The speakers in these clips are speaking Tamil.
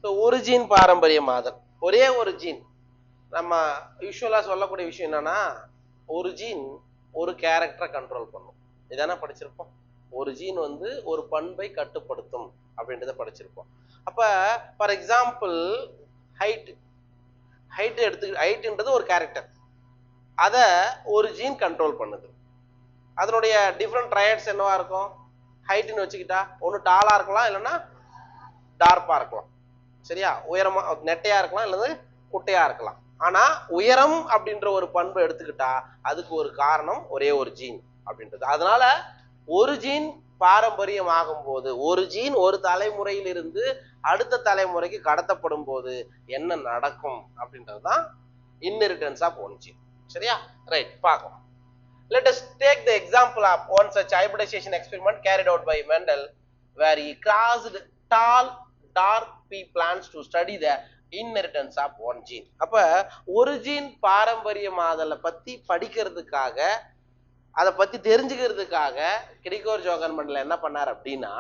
ஸோ ஒரு ஜீன் பாரம்பரியமாதல், ஒரே ஒரு ஜீன். நம்ம யூஸ்வலா சொல்லக்கூடிய விஷயம் என்னன்னா, ஒரு ஜீன் ஒரு கேரக்டரை கண்ட்ரோல் பண்ணும். இதானே படிச்சிருப்போம். ஒரு ஜீன் வந்து ஒரு பண்பை கட்டுப்படுத்தும் அப்படின்றத படிச்சிருப்போம். அப்ப ஃபார் எக்ஸாம்பிள் ஹைட் ஹைட்ன்றது ஒரு கேரக்டர், அதை ஒரு ஜீன் கண்ட்ரோல் பண்ணுது. அதனுடைய டிஃப்ரெண்ட் ட்ரையட்ஸ் என்னவா இருக்கும்? ஹைட்னு வச்சுக்கிட்டா ஒன்று டாலா இருக்கலாம், இல்லைன்னா டார்ப்பா இருக்கலாம். சரியா? உயரமா நெட்டையா இருக்கலாம், இல்லது குட்டையா இருக்கலாம். ஆனா உயரம் அப்படின்ற ஒரு பண்பு எடுத்துக்கிட்டா அதுக்கு ஒரு காரணம் ஒரே ஒரு ஜீன் அப்படின்றது. அதனால ஒரு ஜீன் பாரம்பரியம் ஆகும் போது, ஒரு ஜீன் ஒரு தலைமுறையிலிருந்து அடுத்த தலைமுறைக்கு கடத்தப்படும் போது என்ன நடக்கும் அப்படின்றதுதான் இன்ஹெரிட்டன்ஸ் ஆஃப் ஒன் ஜீன். சரியா? ரைட், பார்க்கலாம். Let us take the example of one such hybridization experiment carried out by Mendel, where he crossed tall, dark pea plants to study the inheritance of one gene. அப்ப ஒரு ஜீன் பாரம்பரியமாதலை பத்தி படிக்கிறதுக்காக, அதை பத்தி தெரிஞ்சுக்கிறதுக்காக கிரிகோர் ஜோகன் மெண்டல் என்ன பண்ணார் அப்படின்னா,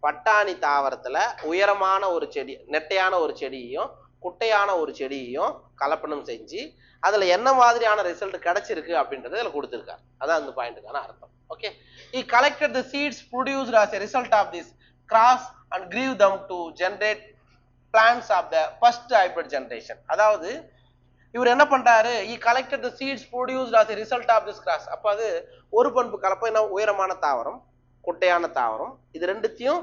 பட்டாணி தாவரத்துல உயரமான ஒரு செடி, நெட்டையான ஒரு செடியையும் குட்டையான ஒரு செடியையும் கலப்பணம் செஞ்சு அதுல என்ன மாதிரியான ரிசல்ட் கிடைச்சிருக்கு அப்படின்றத இதுல கொடுத்திருக்காரு. அதான் அந்த பாயிண்ட்டுக்கான அர்த்தம். Okay, he collected the seeds produced as a result of this cross and grew them to generate plants of the first hybrid generation. அதாவது இவர் என்ன பண்றாரு, he collected the seeds produced as a result of this cross. அப்ப அது ஒரு பண்பு கலப்பை, என்ன உயரமான தாவரம் குட்டையான தாவரம், இது ரெண்டுத்தையும்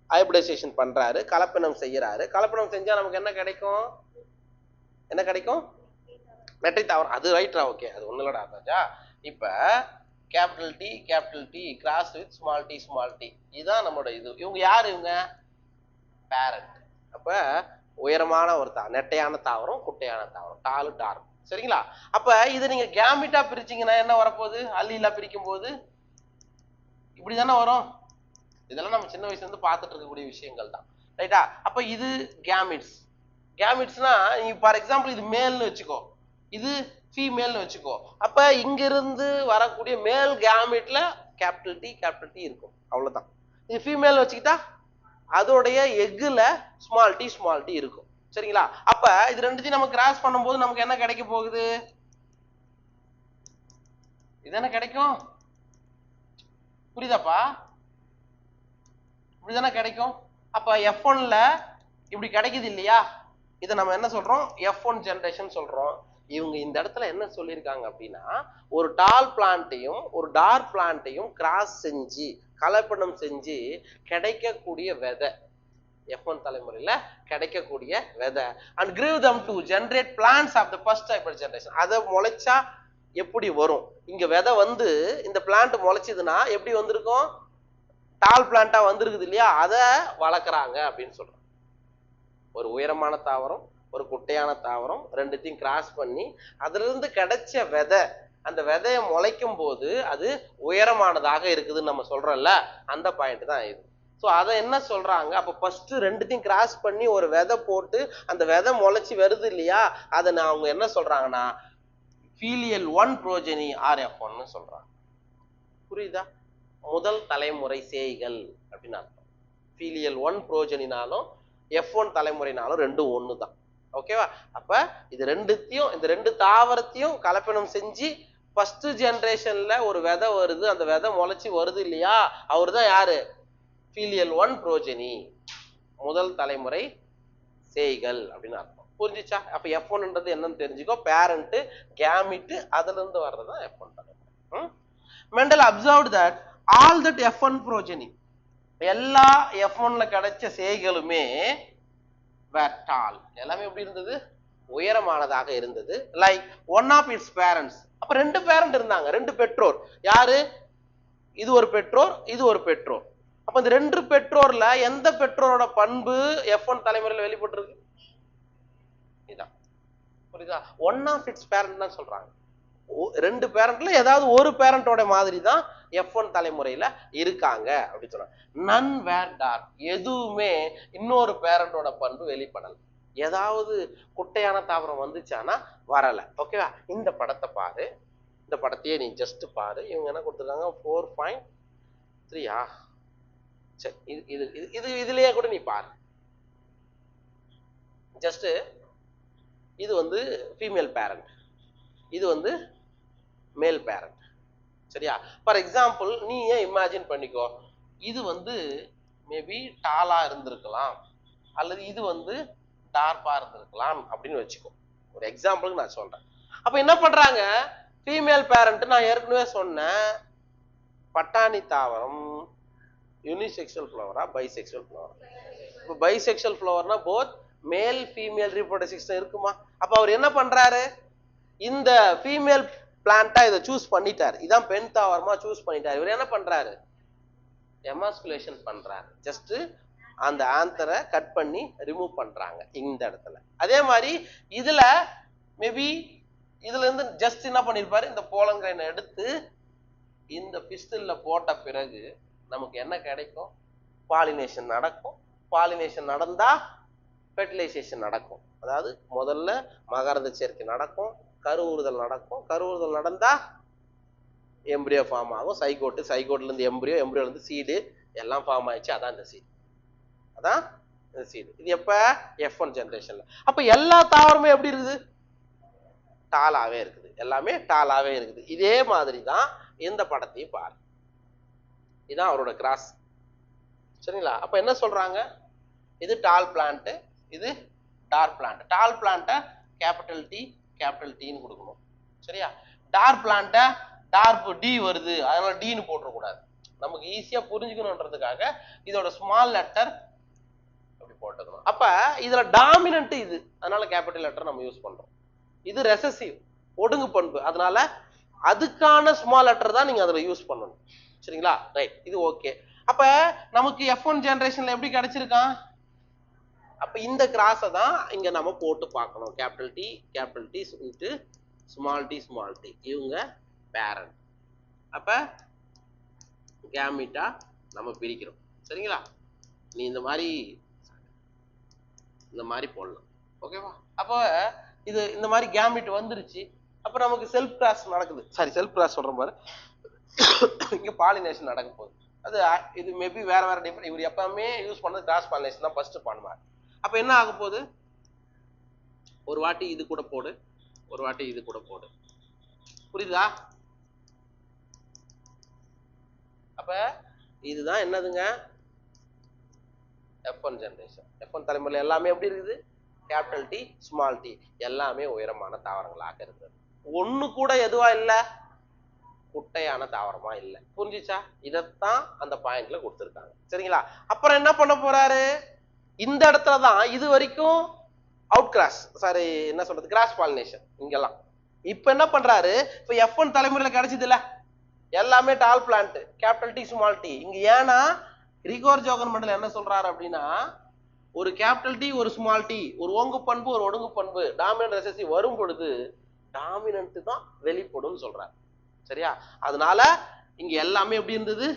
ஹைபிரிடைசேஷன் பண்றாரு, கலப்பினம் செய்யறாரு. கலப்பினம் செஞ்சா நமக்கு என்ன கிடைக்கும்? என்ன கிடைக்கும்? நெட்டை தாவரம். அது ரைட்டா? ஓகே, அது ஒண்ணு இல்லடா ராஜா. இப்ப capital t cross with small t, இதுதான் நம்மளோட இது. இவங்க யாரு? இவங்க பேரண்ட். அப்ப உயரமான ஒரு நெட்டையான தாவரம், குட்டையான தாவரம், டாலு டார்க். சரிங்களா? அப்ப இதை நீங்க கேமிட்டா பிரிச்சீங்கன்னா என்ன வரப்போகுது? அல்லிலா பிரிக்கும் போது இப்படிதானே வரும். இதெல்லாம் நம்ம சின்ன வயசுல இருந்து பார்த்துட்டு இருக்கக்கூடிய விஷயங்கள் தான். ரைட்டா? அப்ப இது கேமிட்ஸ். கேமிட்ஸ்னா ஃபார் எக்ஸாம்பிள் இது மேல்னு வச்சுக்கோ, இது ஃபீமேல்னு வச்சுக்கோ. அப்ப இங்க இருந்து வரக்கூடிய மேல் கேமிட்ல கேபிட்டல் டி இருக்கும், அவ்வளவுதான். இது ஃபீமேல் வச்சுக்கிட்டா அதோடைய எக்குல ஸ்மால் டி இருக்கும். சரிங்களா? அப்ப இது ரெண்டுத்தையும் நம்ம கிராஸ் பண்ணும்போது நமக்கு என்ன கிடைக்க போகுது? இது என்ன கிடைக்கும்? புரியுதாப்பா? இப்படிதானே கிடைக்கும். அப்ப F1ல இப்படி கிடைக்குது இல்லையா? இதை நம்ம என்ன சொல்றோம்? F1 ஜெனரேஷன் சொல்றோம். இவங்க இந்த இடத்துல என்ன சொல்லியிருக்காங்க அப்படின்னா, ஒரு டால் பிளான்ட்டையும் ஒரு டார்க் பிளான்ட்டையும் கிராஸ் செஞ்சு கலப்படம் செஞ்சு கிடைக்கக்கூடிய விதை, F1 தலைமுறையில கிடைக்கக்கூடிய விதை, and grew them to generate plants of the first hybrid generation. அதை முளைச்சா எப்படி வரும்? இங்க விதை வந்து இந்த பிளான்ட் முளைச்சதுன்னா எப்படி வந்திருக்கும்? டால் பிளான்ட்டா வந்திருக்குது இல்லையா? அதை வளர்க்குறாங்க அப்படின்னு சொல்றோம். ஒரு உயரமான தாவரம், ஒரு குட்டையான தாவரம், ரெண்டுத்தையும் கிராஸ் பண்ணி அதுல இருந்து கிடைச்ச விதை, அந்த விதையை முளைக்கும் போது அது உயரமானதாக இருக்குதுன்னு நம்ம சொல்றோம்ல, அந்த பாயிண்ட் தான் இது. ஸோ அதை என்ன சொல்றாங்க? அப்போ ஃபர்ஸ்ட் ரெண்டுத்தையும் கிராஸ் பண்ணி ஒரு விதை போட்டு அந்த விதை முளைச்சி வருது இல்லையா, அதை அவங்க என்ன சொல்றாங்கன்னா ஃபீலியல் 1 புரோஜெனி ஆர் F1 சொல்றாங்க. புரியுதா? முதல் தலைமுறை சேய்கள் அப்படின்னு அர்த்தம். ஃபீலியல் 1 புரோஜெனினாலும் F1 தலைமுறைனாலும் ரெண்டும் ஒன்று தான். ஓகேவா? அப்ப இது ரெண்டுத்தையும், இந்த ரெண்டு தாவரத்தையும் கலப்பினம் செஞ்சு ஃபர்ஸ்ட் ஜெனரேஷன்ல ஒரு விதை வருது, அந்த விதை முளைச்சி வருது இல்லையா, அவரு தான் யாரு? ஃபீலியல் 1 புரோஜெனி, முதல் தலைமுறை சேய்கள் அப்படின்னு அர்த்தம். புரிஞ்சிச்சா? அப்ப F1ன்றது என்னன்னு தெரிஞ்சுக்கோ. பேரண்ட், கேமிட், அதுல இருந்து வர்றதுதான் F1 தலைமுறை. Mendel observed that all that F1 progeny, எல்லா F1ல கிடைச்ச சேய்களுமே were tall, எல்லாமே எப்படி இருந்தது? உயரமானதாக இருந்தது. Like one of its parents. அப்ப ரெண்டு பேரண்ட் இருந்தாங்க, ரெண்டு பெற்றோர். யாரு? இது ஒரு பெற்றோர், இது ஒரு பெற்றோர். அப்ப இந்த ரெண்டு பெற்றோர்ல எந்த பெற்றோரோட பண்பு F1 தலைமுறையில் வெளிப்பட்டு இருக்கு? இதான். புரியுதா? ஒன் ஆஃப் இட்ஸ் பேரண்ட் தான் சொல்றாங்க. ரெண்டு பேரண்ட்ல ஏதாவது ஒரு பேரண்டோட மாதிரி தான் F1 தலைமுறையில இருக்காங்க அப்படின்னு சொல்றாங்க. நன் வேர் டார்க், எதுவுமே இன்னொரு பேரண்டோட பண்பு வெளிப்படல. ஏதாவது குட்டையான தாவரம் வந்துச்சானா வரல. ஓகேவா? இந்த படத்தை பாரு, இந்த படத்தையே நீ ஜஸ்ட் பாரு. இவங்க என்ன கொடுத்துருக்காங்க? 4.3. சரி, இது இதுலயே கூட நீ பாரு. ஜஸ்ட் இது வந்து ஃபீமேல் பேரண்ட், இது வந்து மேல் பேரண்ட். சரியா? ஃபார் எக்ஸாம்பிள் நீ ஏன் இமேஜின் பண்ணிக்கோ, இது வந்து மேபி டாலா இருந்திருக்கலாம் அல்லது இது வந்து டார்பா இருந்திருக்கலாம் அப்படின்னு வச்சுக்கோ. ஒரு எக்ஸாம்பிளுக்கு நான் சொல்றேன். அப்ப என்ன பண்றாங்க, ஃபீமேல் பேரண்ட் நான் ஏற்கனவே சொன்னேன் பட்டாணி தாவரம் யூனிசெக்சுவல் ஃப்ளவரா பைசெக்சுவல் ஃப்ளவரா? இப்போ பைசெக்சுவல் ஃப்ளவர்னா both male female reproductive system இருக்குமா? அப்ப அவர் என்ன பண்றாரு, இந்த ஃபீமேல் பிளான்ட்டா இதை சூஸ் பண்ணிட்டாரு, இதான் பெண் தாவரமா சூஸ் பண்ணிட்டாரு. இவர் என்ன பண்றாரு, எமாஸ்குலேஷன் பண்றாரு. ஜஸ்ட் அந்த ஆந்தரை கட் பண்ணி ரிமூவ் பண்றாங்க இந்த இடத்துல. அதே மாதிரி இதுல மேபி இதுல இருந்து ஜஸ்ட் என்ன பண்ணிருப்பாரு, இந்த போலன் கிரைனை எடுத்து இந்த பிஸ்டல்ல போட்ட பிறகு நமக்கு என்ன கிடைக்கும், பாலினேஷன் நடக்கும். பாலினேஷன் நடந்தா ஃபெர்டிலைசேஷன் நடக்கும். அதாவது முதல்ல மகரந்த சேர்க்கை நடக்கும், கருவுறுதல் நடக்கும். கருவுறுதல் நடந்தா எம்பிரியோ ஃபார்ம் ஆகும், சைகோட்டு, சைகோட்ல இருந்து எம்பிரியோ, எம்பிரியோல இருந்து சீடு எல்லாம் ஃபார்ம் ஆயிடுச்சு. அதான் இந்த சீடு, அதான் இந்த சீடு. இது எப்ப F1 ஜெனரேஷன்ல. அப்ப எல்லா தாவரமே எப்படி இருக்குது, டாலாவே இருக்குது, எல்லாமே டாலாவே இருக்குது. இதே மாதிரி தான் இந்த படத்தையும் பாரு, இதுதான் அவரோட கிராஸ். சரிங்களா? அப்ப என்ன சொல்றாங்க, இது டால் பிளான்ட், இது டார்க் பிளான்ட். டால் பிளான்ட்டை கேபிட்டல் டி கேபிட்டல் டின்னு கொடுக்கணும். சரியா? டார்க் பிளான்ட்டை டார்க் டி வருது அதனால டின்னு போட்டுறக்கூடாது, நமக்கு ஈஸியா புரிஞ்சுக்கணுன்றதுக்காக இதோட ஸ்மால் லெட்டர் அப்படி போட்டுக்கணும். அப்ப இதுல டாமினன்ட் இது, அதனால கேபிட்டல் லெட்டர் நம்ம யூஸ் பண்றோம். இது ரெசசிவ் ஒடுங்கு பண்பு, அதனால அதுக்கான ஸ்மால் லெட்டர் தான் நீங்க அதுல யூஸ் பண்ணணும். சரிங்களா? ரைட், இது ஓகே. அப்ப நமக்கு F1 ஜெனரேஷன்ல எப்படி கிடைச்சிருக்கான், அப்ப இந்த கிராஸை தான் இங்க நம்ம போட்டு பார்க்கணும். Capital t into small t, இவங்க பேரண்ட். அப்ப கேமிட்டா நம்ம பிரிக்கிறோம். சரிங்களா? நீ இந்த மாதிரி போடலாம். ஓகேவா? அப்ப இது இந்த மாதிரி கேமிட் வந்துருச்சு. அப்ப நமக்கு செல்ஃப் கிராஸ் நடக்குது. சாரி, செல்ஃப் கிராஸ் சொல்ற பாரு, இங்க பாலினேஷன் நடக்க போகுது. அது இது மேபி வேற டிஃபரெண்ட். இவர் எப்பவுமே யூஸ் பண்ணது கிராஸ் பாலினேஷன் தான் ஃபர்ஸ்ட் பண்ணுவார். அப்ப என்ன ஆக போகுது, ஒரு வாட்டி இது கூட போடு, ஒரு வாட்டி இது கூட போடு. புரியுதா? அப்ப இதுதான் என்னதுங்க, F1 ஜெனரேஷன். F1 தலைமுறையில் எல்லாமே எப்படி இருக்குது, கேபிட்டல் டி ஸ்மால் டி, எல்லாமே உயரமான தாவரங்களாக இருந்தது. ஒண்ணு கூட எதுவா இல்ல, குட்டையான தாவரமா இல்ல. புரிஞ்சுச்சா? இதத்தான் அந்த பாயிண்ட்ல கொடுத்துருக்காங்க. சரிங்களா? அப்புறம் என்ன பண்ண போறாரு, இந்த இடத்துலதான் இது வரைக்கும் அவுட் கிராஸ், சாரி என்ன சொல்றது, கிராஸ் பாலினேஷன் இங்கெல்லாம். இப்ப என்ன பண்றாரு, இப்ப F1 தலைமுறையில கிடைச்சது இல்ல, எல்லாமே tall plant capital T small T. இங்க ஏன்னா ரிகோர் ஜோகன் மண்டல் என்ன சொல்றாரு அப்படின்னா, ஒரு கேபிட்டல் டி ஒரு ஸ்மால் டி, ஒரு ஓங்கு பண்பு ஒரு ஒடுங்கு பண்பு, டாமினன்ட் ரெசசிவ் வரும் பொழுது டாமினன்ட் தான் வெளிப்படும் சொல்றாரு. சரியா? அதனால இங்க எல்லாமே எப்படி இருந்தது,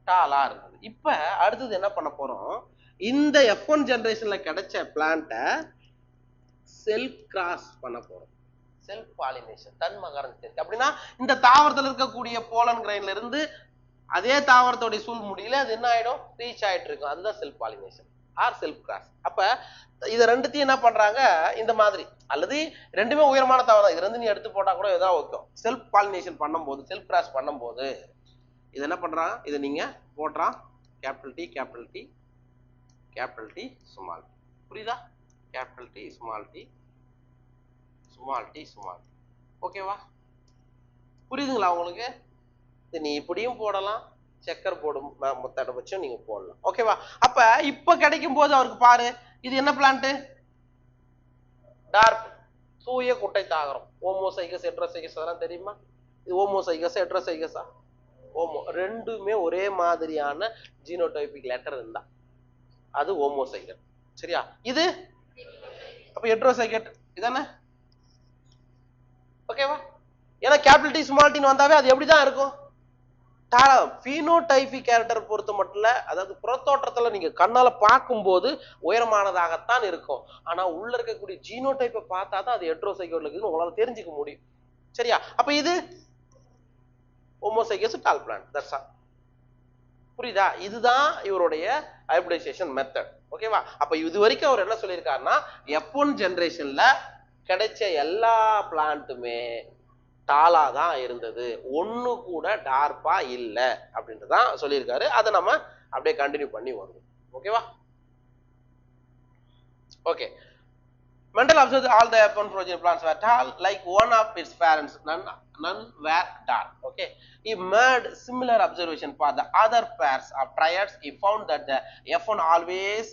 டாலா இருந்தது. இப்ப அடுத்தது என்ன பண்ண போறோம், இந்த F1 ஜெனரேஷன்ல கிடைச்ச பிளான்ட்டை செல்ஃப் கிராஸ் பண்ண போறோம். செல்ஃப் பாலினேஷன், தன் மகரந்த சேர்க்கை. அப்படின்னா இந்த தாவரத்துல இருக்கக்கூடிய போலன் கிரைன்ல இருந்து அதே தாவரத்தோட சூழ் முடியல அது என்ன ஆயிடும், ரீச் ஆயிட்டு இருக்கும். அதுதான் self pollination or self cross. அப்ப இத ரெண்டுத்தையும் என்ன பண்றாங்க, இந்த மாதிரி, அல்லது ரெண்டுமே உயரமான தாவரம், இது ரெண்டு நீ எடுத்து போட்டா கூட ஏதாவது ஓகே. செல்ஃப் பாலினேஷன் பண்ணும்போது, செல்ஃப் கிராஸ் பண்ணும்போது இது என்ன பண்றான், இதை நீங்க போடுறான் capital T capital T capital T small T. புரியுதா? Capital T small T small T small T. ஓகேவா? புரியுதுங்களா உங்களுக்கு? நீ இப்படியும் போடலாம், செக்கர் போடும் முத்தடை வச்சும் நீங்க போடலாம். ஓகேவா? அப்ப இப்ப கிடைக்கும் போது அவருக்கு பாரு, இது என்ன பிளான்ட், டார்க் தூய குட்டை தாவரம். ஓமோசைகஸ் ஹெட்ரோசைகஸ் அதெல்லாம் தெரியுமா? இது ஓமோசைகஸ் ஹெட்ரோசைகஸா? ஓமோ, ரெண்டுமே ஒரே மாதிரியான ஜீனோடைபிக் லெட்டர் இருந்தா அது ஓமோசைகட். சரியா? இது அப்ப ஹெட்ரோசைகட் இதானே? ஓகேவா? ஏன்னா கேபிட்டல் டி ஸ்மால் டின்னு வந்தாவே அது எப்படிதான் இருக்கும், பீனோடைபிக் கேரக்டர் பொறுத்த மட்டும், அதாவது புறத்தோற்றத்துல நீங்க கண்ணால பார்க்கும்போது உயரமானதாகத்தான் இருக்கும். ஆனா உள்ள இருக்கக்கூடிய ஜீனோடைப்பை பார்த்தா தான் அது ஹெட்ரோசைகோட்ல இருக்குன்னு உங்களால தெரிஞ்சுக்க முடியும். சரியா? அப்ப இது homozygous tall plant. That's all. புரியுதா? இதுதான் இவருடைய ஹைபிரிடைசேஷன் மெத்தட். ஓகேவா? அப்ப இது வரைக்கும் அவர் என்ன சொல்லியிருக்காருன்னா F1 ஜெனரேஷன்ல கிடைச்ச எல்லா பிளான்ட்டுமே டாலா தான் இருந்தது, ஒண்ணு கூட டார்ப்பா இல்ல அப்படின்றதான் சொல்லியிருக்காரு. அதை நம்ம அப்படியே கண்டினியூ பண்ணி வருவோம். ஓகேவா? Okay. Mendel observed all the F1 progeny plants were tall like one of its parents, none were dark. Okay. He made similar observation for the other pairs of triads. He found that the F1 always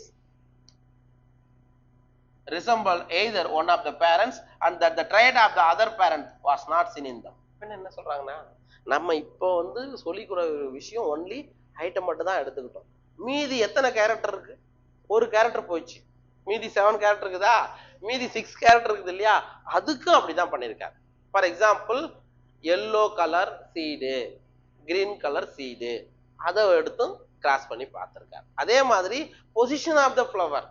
resembled either one of the parents and that the triad of the other parent was not seen in them. என்ன சொல்றாங்கன்னா, நம்ம இப்போ சொல்லிக்கிற விஷயம் ஒன்லி ஹைட்டை மட்டும் தான் எடுத்துக்கிட்டோம். மீதி எத்தனை கேரக்டர் இருக்கு? ஒரு கேரக்டர் போயிடுச்சு. மீதி 7 கேரக்டர் இருக்குதா? மீதி 6 கேரக்டர் இருக்குது இல்லையா? அதுக்கும் அப்படிதான் பண்ணியிருக்காரு. For example yellow colour seed, green colour seed, அதை எடுத்தும் கிராஸ் பண்ணி பார்த்திருக்காரு. அதே மாதிரி position of the flower,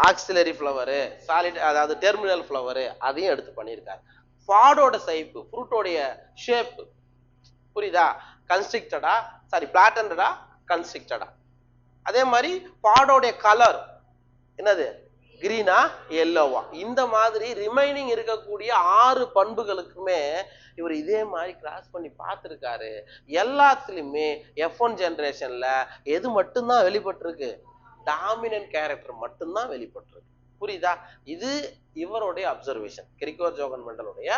axillary flower, solid அதாவது டெர்மினல் ஃப்ளவரு, அதையும் எடுத்து பண்ணியிருக்காரு. ஃபாடோட சைப்பு, ஃப்ரூட்டோடைய ஷேப்பு, புரியுதா? கன்ஸ்ட்ரிக்டடா, சாரி பிளாட்டன்டா, கன்ஸ்ட்ரிக்டடா. அதே மாதிரி பாடோடைய கலர் என்னது, கிரீனா எல்லோவா, இந்த மாதிரி ரிமைனிங் இருக்கக்கூடிய 6 பண்புகளுக்குமே இவர் இதே மாதிரி கிராஸ் பண்ணி பார்த்திருக்காரு. எல்லாத்துலயுமே F1 ஜெனரேஷன்ல எது மட்டும்தான் வெளிப்பட்டிருக்கு? டாமினன்ட் கேரக்டர் மட்டும்தான் வெளிப்பட்டிருக்கு. புரியுதா? இது இவருடைய அப்சர்வேஷன், கிரிகோர் ஜோகன் மெண்டலுடைய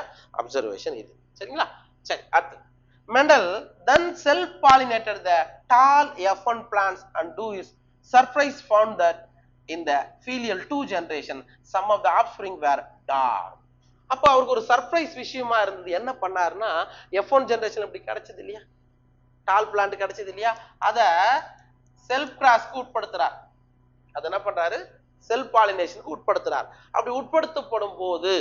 அப்சர்வேஷன் இது. சரிங்களா? சரி, அடுத்து Mendel then self-pollinated the tall F1 plants and to his surprise found that in the filial 2 generation some of the offspring were dark. அப்ப அவருக்கு ஒரு சர்ப்ரைஸ் விஷயமா இருந்தது. என்ன பண்ணாருன்னா, F1 ஜெனரேஷன் இப்படி கிடைச்சது இல்லையா, டால் பிளான்ட் கிடைச்சது இல்லையா, அத செல்ஃப் கிராஸ்க்கு உட்படுத்துறார். அது என்ன பண்றாரு? செல்ஃப் பாலினேஷனுக்கு உட்படுத்துறார். அப்படி உட்படுத்தப்படும் போது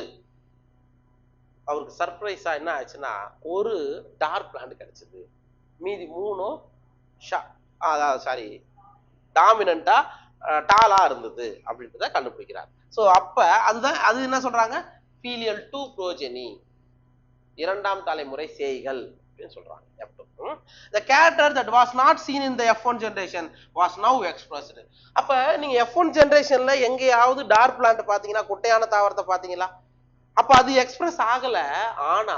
அவருக்கு சர்ப்ரைஸா என்ன ஆச்சுன்னா, ஒரு டார்க் பிளான்ட் கிடைச்சது, மீதி 3 டாமினண்டா டாலா இருந்தது அப்படின்றத கண்டுபிடிக்கிறார். சோ அப்ப அதுதான் அது என்ன சொல்றாங்க, ஃபீலியல் 2 புரோஜெனி, இரண்டாம் தலைமுறை சேய்கள் அப்படின்னு சொல்றாங்க. F2. The character that was not seen in the F1 generation was now expressed. அப்ப நீங்க F1 ஜெனரேஷன்ல எங்கேயாவது டார்க் பிளான்ட் பாத்தீங்கன்னா, குட்டையான தாவரத்தை பாத்தீங்களா? அப்ப அது எக்ஸ்பிரஸ் ஆகல. ஆனா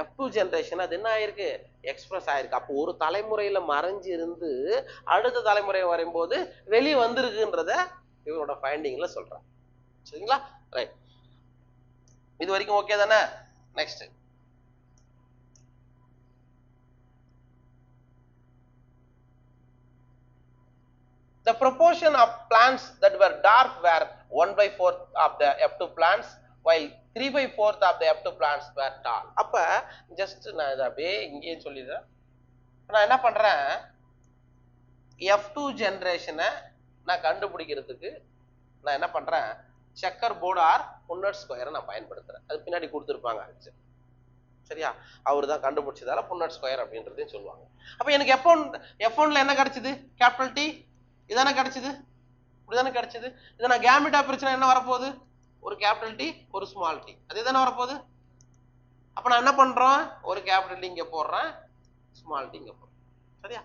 F2 ஜெனரேஷன் அது என்ன ஆயிருக்கு? எக்ஸ்பிரஸ் ஆயிருக்கு. அப்போ ஒரு தலைமுறையில மறைஞ்சு இருந்து அடுத்த தலைமுறை வரும்போது வெளியே வந்திருக்குன்றத இவரோட ஃபைண்டிங்ல சொல்றாங்க. சரிங்களா? ரைட், இது வரைக்கும் ஓகே தானே? Next, the proportion of plants that were dark were 1/4 of the F2 plants while 3/4 of the F2 plants were tall. அப்ப ஜஸ்ட் நான் இதை அப்படியே இங்கேயே சொல்லிடுறேன். நான் என்ன பண்றேன், F2 ஜெனரேஷனை நான் கண்டுபிடிக்கிறதுக்கு நான் என்ன பண்றேன், செக்கர் போர்டு ஆர் புன்னட் ஸ்கொயரை நான் பயன்படுத்துறேன். அது பின்னாடி கொடுத்துருப்பாங்க. சரியா? அவர் தான் கண்டுபிடிச்சதால புன்னட் ஸ்கொயர் அப்படின்றதையும் சொல்லுவாங்க. அப்ப எனக்கு F1ல என்ன கிடைச்சது? கேபிட்டல் டி இதானே கிடைச்சது, இப்படிதானே கிடைச்சது. இதை நான் கேமிட்டா பிரச்சனை என்ன வரப்போகுது? ஒரு கேபிட்டல் டி ஒரு ஸ்மால் டி, அதே தானே வரப்போகுது. அப்ப நான் என்ன பண்றோம், ஒரு கேபிட்டல் டி இங்க போடுறேன், ஸ்மால் டி இங்க போடுறேன். சரியா?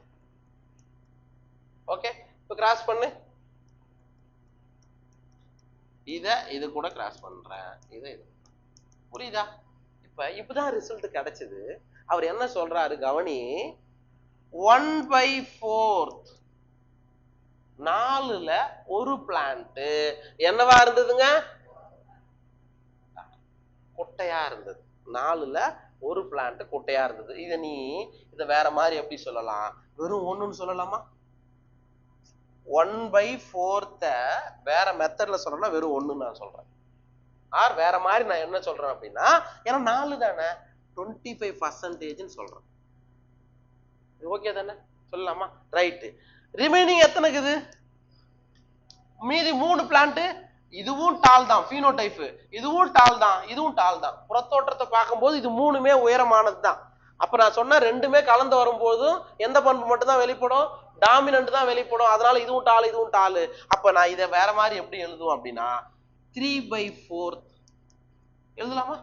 ஓகே, இப்ப கிராஸ் பண்ணு, இது கூட கிராஸ் பண்றேன், இது புரியுதா? இப்பதான் ரிசல்ட் கிடைச்சது. அவர் என்ன சொல்றாரு கவனி, 1/4 4ல ஒரு பிளான்ட் என்னவா இருந்ததுங்க? கொட்டையா இருந்தது. 4ல ஒரு பிளான்ட் கொட்டையா இருந்தது. இத வேற மாதிரி எப்படி சொல்லலாம்? வெறும் 1ன்னு சொல்லலாமா? 1/4 வேற மெத்தட்ல சொல்லணும்னா வெறும் 1 நான் சொல்றேன். ஆர் வேற மாதிரி நான் என்ன சொல்றேன் அப்படின்னா, ஏன்னா 4 தானே 25% சொல்றேன். ஓகே தானே? சொல்லலாமா? ரைட். ரிமைனிங் எத்தனை இருக்குது? மீதி 3 பிளான்ட், இதுவும் டால் தான், ஃபீனோடைப், இதுவும் டால் தான், இதுவும் டால் தான். புறத்தோற்றத்தை பார்க்கும்போது இது 3மே உயரமானது தான். அப்ப நான் சொன்ன 2மே கலந்து வரும்போதும் எந்த பண்பு மட்டும் தான் வெளிப்படும்? டாமினன்ட் தான் வெளிப்படும். அதனால இதுவும் டால் இதுவும் டால். அப்ப நான் இதை வேற மாதிரி எப்படி எழுதுவோம் அப்படின்னா, 3/4 எழுதலாமா?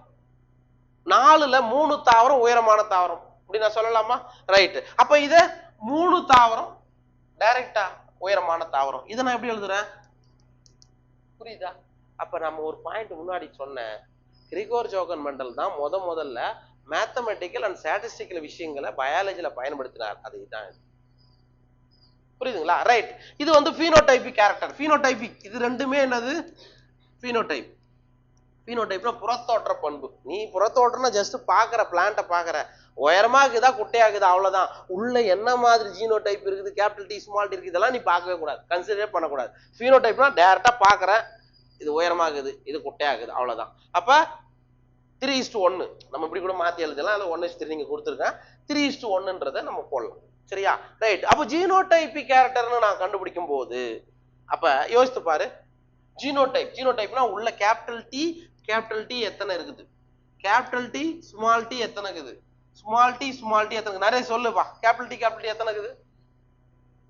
4ல 3 தாவரம் உயரமான தாவரம் அப்படி நான் சொல்லலாமா? ரைட். அப்ப இத 3 தாவரம் டைரக்டா உயரமான தாவரம். இதை நான் எப்படி எழுதுறேன்? புரியுதா? அப்ப நம்ம ஒரு பாயிண்ட் முன்னாடி சொன்னேன், கிரிகோர் ஜோகன் மெண்டல் தான் முதல்ல மேத்தமெட்டிக்கல் அண்ட் ஸ்டாட்டிஸ்டிக்கல் விஷயங்களை பயாலஜில பயன்படுத்தினார். அது இதான். புரியுதுங்களா? ரைட். இது வந்து phenotypic கேரக்டர். phenotypic இது ரெண்டுமே என்னது? phenotype. phenotypeனா புறத்தோற்ற பண்பு. நீ புறத்தோற்றம்னா ஜஸ்ட் பாக்குற பிளான்ட்ட பாக்குற, உயரமா இருக்குதா குட்டையா இருக்குதா அவ்வளவுதான். உள்ள என்ன மாதிரி ஜீனோடைப் இருக்குது, கேபிட்டல் டி ஸ்மால் டி இருக்குது, இதெல்லாம் நீ பார்க்கவே கூடாது, கன்சிடரே பண்ணக்கூடாது. phenotypeனா டைரக்டா பாக்குறேன், இது உயரமா இருக்குது இது குட்டையா இருக்குது அவ்வளவுதான். அப்ப 3:1 நம்ம இப்படி கூட மாத்தி எழுதலாம். அது 1:3 நீங்க கொடுத்துருக்கேன். 3:1ன்றதை நம்ம போடலாம். சரியா? ரைட். அப்ப ஜீனோடைபிக் கேரக்டர்னு நான் கண்டுபிடிக்கும் போது அப்ப யோசித்து பாரு, ஜீனோடைப்னா உள்ள கேபிட்டல் டி எத்தனை இருக்குது, கேபிட்டல் டி ஸ்மால் டி எத்தனை இருக்குது, ஸ்மால் டி எத்தனை, நிறைய சொல்லுப்பா. கேபிட்டல் டி எத்தனை இருக்குது?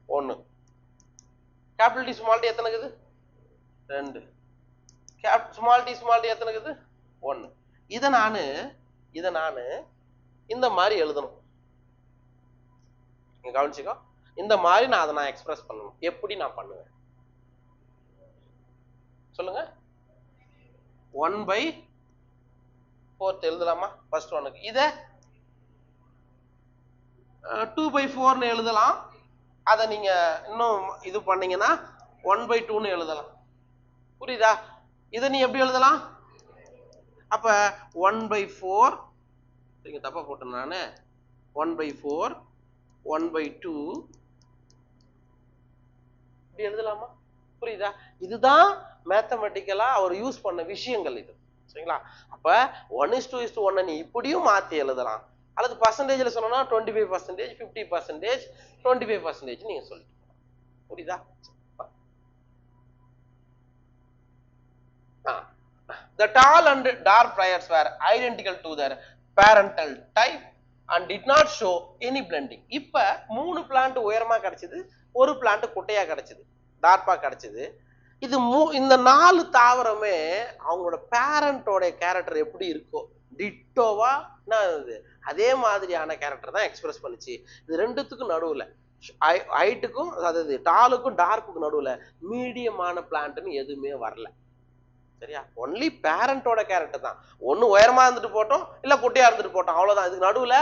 1. கேபிட்டல் டி ஸ்மால் டி எத்தனை இருக்குது? 2. ஸ்மால் டி எத்தனை இருக்குது? 1. இதை நானு இந்த மாதிரி எழுதணும். கவனிச்சுக்கோ, இந்த மாதிரி நான் அதை எக்ஸ்பிரஸ் பண்ணணும். எப்படி நான் பண்ணுவேன் சொல்லுங்க? 1/4 எழுதலாமா? ஃபர்ஸ்ட் ஒனுக்கு இத 2/4 எழுதலாம். அதை நீங்க இன்னும் இது பண்ணீங்கன்னா 1/2 எழுதலாம். புரியுதா? இதை நீ எப்படி எழுதலாம்? அப்ப 1/4 நீங்க தப்பா போட்டேன் நானு. 1/4 1/2 இப்படி எழுதலாமா? புரியுதா? இதுதான் மேத்தமெட்டிக்கலா அவர் யூஸ் பண்ண விஷயங்கள் இது. சரிங்களா? அப்ப 1:1 நீ இப்படியும் மாத்தி எழுதலாம், அல்லது பர்சன்டேஜ்ல சொன்னா 25%, 50%, 25% நீங்க சொல்லிட்டு. புரியுதா? The tall and dark priors were identical to their parental type and did not show any blending. இப்ப 3 பிளான்ட் உயரமா கிடைச்சது, ஒரு பிளான்ட் குட்டையா கிடைச்சது, டார்ப்பா கிடைச்சது. இது இந்த 4 தாவரமே அவங்களோட பேரண்டோட கேரக்டர் எப்படி இருக்கோ டிட்டோவா அதே மாதிரியான கேரக்டர் தான் எக்ஸ்பிரஸ் பண்ணுச்சு. இது ரெண்டுத்துக்கும் நடுவுல, ஹைட்டுக்கும் அதாவது டாலுக்கும் டார்க்குக்கும் நடுவுல மீடியமான பிளான்ட்னு எதுவுமே வரல. சரியா? ஒன்லி பேரண்டோட கேரக்டர் தான். ஒன்னு உயரமா இருந்துட்டு போட்டோம், இல்ல குட்டையா இருந்துட்டு போட்டோம், அவ்வளவுதான். இதுக்கு நடுவுல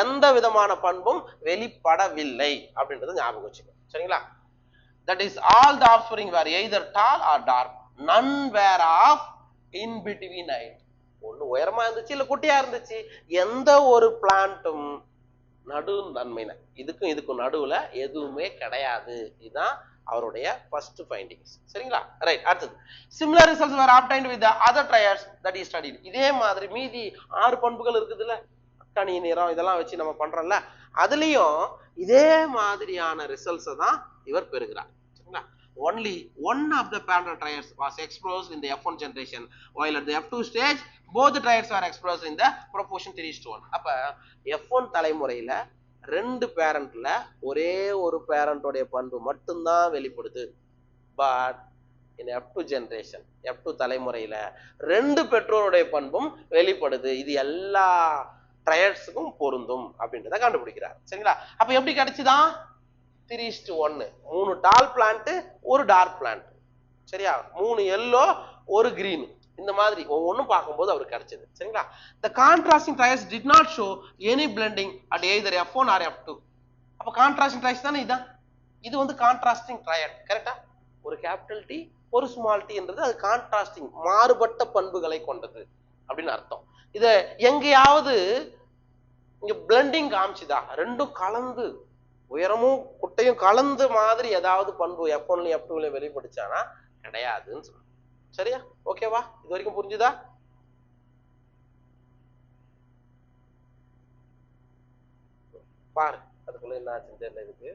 எந்த விதமான பண்பும் வெளிப்படவில்லை அப்படின்றத ஞாபகம் வச்சுக்கோ. சரிங்களா? That is, all the offspring were either tall or dark. None were of in between height. ஒன்னு உயரமா இருந்துச்சு இல்ல குட்டையா இருந்துச்சு. எந்த ஒரு பிளான்ட்டும் நடு நன்மையில இதுக்கும் நடுவுல எதுவுமே கிடையாது. இதுதான் அவருடைய ஃபர்ஸ்ட் ஃபைண்டிங்ஸ். சரிங்களா? ரைட். அடுத்தது, similar results were obtained with the other triads that he studied. இதே மாதிரி மீதி 6 பண்புகள் இருக்குதுல்ல, கனி நிறம் இதெல்லாம் வச்சு நம்ம பண்றோம்ல, அதுலயும் இதே மாதிரியான ரிசல்ட்ஸ் தான் இவர் பெறுகிறார். சரிங்களா? Only one of the parental triads was expressed in the F1 generation, while at the F2 stage both the triads were expressed in the proportion 3:1. அப்ப F1 தலைமுறையில 2 பேரண்ட்ல ஒரே ஒரு பேரண்டோடைய பண்பு மட்டும்தான் வெளிப்படுது. But in F2 generation, F2 தலைமுறையில 2 பெற்றோருடைய பண்பும் வெளிப்படுது. இது எல்லா ட்ரையட்ஸுக்கும் பொருந்தும் அப்படின்றத கண்டுபிடிக்கிறார். சரிங்களா? அப்ப எப்படி கிடைச்சுதான்? 3:1. 3 டால் பிளான்ட், ஒரு டார்க் பிளான்ட். சரியா? 3 எல்லோ, ஒரு கிரீன். இந்த மாதிரி ஒவ்வொன்றும் பார்க்கும்போது அவருக்கு கிடைச்சது. சரிங்களா? The contrasting triads did not show any blending at either F1 or F2. அப்ப கான்ட்ராஸ்டிங் ட்ரையாட்ஸ் தானே இதான். இது வந்து கான்ட்ராஸ்டிங் ட்ரையாட். கரெக்டா? ஒரு கேபிட்டல் டி, ஒரு ஸ்மால் டி என்றது அது கான்ட்ராஸ்டிங், மாறுபட்ட பண்புகளை கொண்டது அப்படின்னு அர்த்தம். இத எங்கேயாவது இங்க பிளண்டிங் காமிச்சுதா? ரெண்டும் கலந்து, உயரமும் குட்டையும் கலந்து மாதிரி ஏதாவது பண்பு F1 F2 வெளிப்படுச்சானா? கிடையாதுன்னு சொல்லுங்க. சரியா? ஓகேவா? இது வரைக்கும் புரிஞ்சுதா? பாரு அதுக்குள்ள என்ன ஆச்சுன்னு தெரியல இருக்கு.